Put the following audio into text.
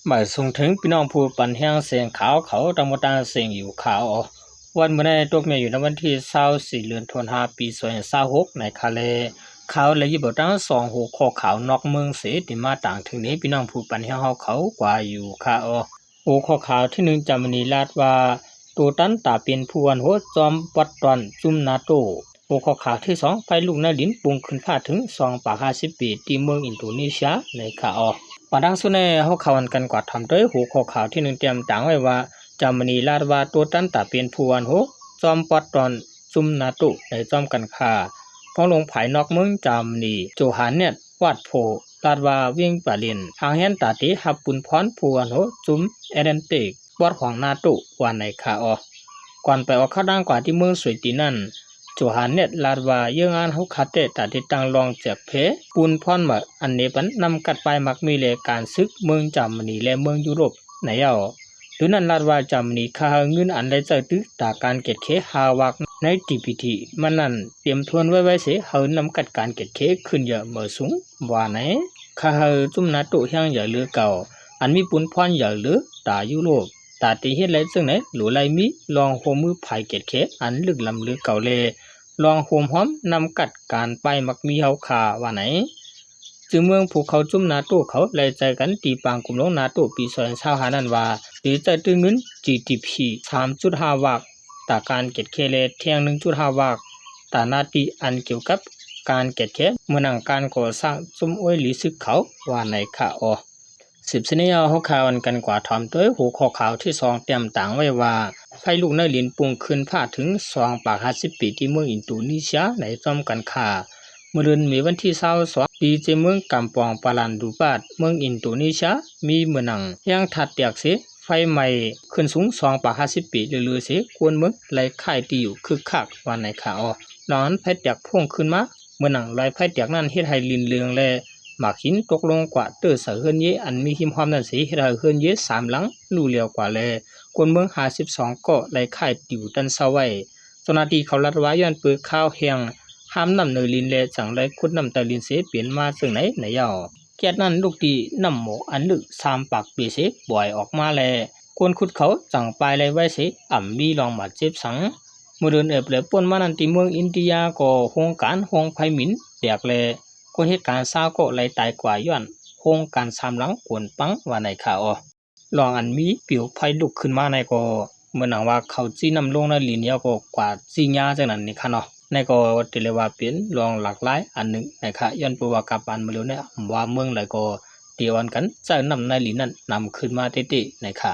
หมายส่งถึงพี่น้องผู้ปันแห้งเสียงขาวเขาตำบลตาเสียงอยู่ขาววันเมื่อในตกเมียอยู่ในวันที่24 เดือนธันวาคมปี2026ในคาเลเขาเลยยิบตั้ง2 หัวข้อขาวนอกเมืองเสียติมาต่างถึงนี้พี่น้องผู้ปันแห้งเขากว่าอยู่ค่ะหัวข้อข่าวที่1จำนีลาดว่าตัวตันตาเป็นผู้วันหัวจอมปัดตอนจุ่มนาโตหัวข้อข่าวที่2ไฟลูกนาดินปุ่งขึ้นผ้าถึง250 ปีที่เมืองอินโดนีเซียในค่ะปาดังสุนัยเขาข่าวกันกว่าทำด้วยหัวข้อข่าวที่1เตรียมต่างไว้ว่าจำนีลาดว่าตัวตันตาเป็นผู้วันหัวจอมปัดตอนจุ่มนาโตในจอมกันค่ะพ้องลงภายนอกเมืองจำนีโจหานเนี่ยวัดโพลาดว่าเวียงป่าเลียนทางเห็นตาตีหับปุนพรผู้วันหัวจุ่มเอเดนติกวัดของนาโตวันในค่ะก่อนไปออกข้าดังกว่าที่เมืองสวยตีนั่นโจหานเน็ตลาดว่าเยื่องานเขาคัดเตตาที่ตังลองเจ็บเพปูนพรมาอันนี้ปันนำกัดไปมักมีเลการซึกเมืองจามนีและเมืองยุโรปไหนดูนั้นลาดว่าจามนีคาเงินอันใดใจตึกตาการเก็ดเคหาวักในทีพีทีมันนั่นเตรียมทวนไว้เสียเขานำกัดการเก็ดเคขึ้นเยอะเมื่อสูงว่าไหนคาจุ่มนาโตเฮียงอย่าเลือเก่าอันมีปูนพรอย่าเลือตายุโรปตาตีเฮ็ดไรซึ่งไหนหลูไลมีลองโฮมือภายเก็ดเคอันลึกลำเลือเก่าเลยลองโฮมหอมนำกัดการไปมักมีเฮาคาว่าไหนจึงเมืองภูเขาจุ่มนาโตเขาเลยใจกันตีปางกลุ่มลงนาโตปี2025นั้นว่าตีใจตึงเงิน GDP 3.5 วักตาการเก็ดเคเลเที่ยง 1.5 วักตานาตีอันเกี่ยวกับการเก็ดเคเมื่อนังการก่อสร้างจุ่มอ้อยหลีซึกเขาว่าไหนค่ะ10 เสนียเขาข่าวกันกว่าทำด้วยหัวข้อข่าวที่2เตรียมต่างไว้ว่าไฟลูกในลินปุ่งขึ้นผ้าถึง250 ปีที่เมืองอินโดนีเซียในจอมกันค่ะเมื่อเดือนมีวันที่22ปีเจเมืองกัมปองปาลันดูปาดเมืองอินโดนีเซียมีเมืองนังยังถัดเตียกเสไฟใหม่ขึ้นสูง250 ปีเรื่อยๆเสกวนเมืองไหลค่ายที่อยู่คึกคักวันในข่าวหลังนั้นไฟเตียกพ่วงขึ้นมาเมื่อนังลอยไฟเตียกนั้นเฮ็ดให้ลินเลืองและหมากหินตกลงกว่าเตอร์เสือเฮือนเยอันมีหิมความนั่นสีเฮือนเย3 หลังลู่เลียวกว่าแลคนเมือง52ก็ไหลค่ายติวตันเศร้าไว้เจ้าหน้าที่เขาลัดว่าย้อนปืนข้าวแห้งห้ามนำเนยลินแลจังไรคุดนำตะลินเสเปลี่ยนมาซึ่งไหนแก่นั้นลูกตีนำหมออันลึก3 ปากปีเสบ่อยออกมาแลคนขุดเขาจังปลายไรไว้เสมีลองบาดเจ็บสังเมื่อเดินเปลือป่นมานันติเมืองอินเดียก็โครงการโฮงไพมินแตกแลคนเหตุการณ์เศร้าก็ไหลตายกว่าย้อนโครงการ3 หลังกวนปังว่าในข่าวลองอันมีปิวไฟลุกขึ้นมาในก็เมื่อหนังว่าเขาจี้นำลงในลินเนียก็กว่าจี้ยาจากนั้นนี่ค่ะในก็เตเลว่าเป็นลองหลากหลายอันหนึ่งในค่ะย้อนปูว่ากับอันมาแล้วเนี่ยว่าเมืองไหลก็เดียวกันจะนำในลินนั้นนำขึ้นมาเตะในค่ะ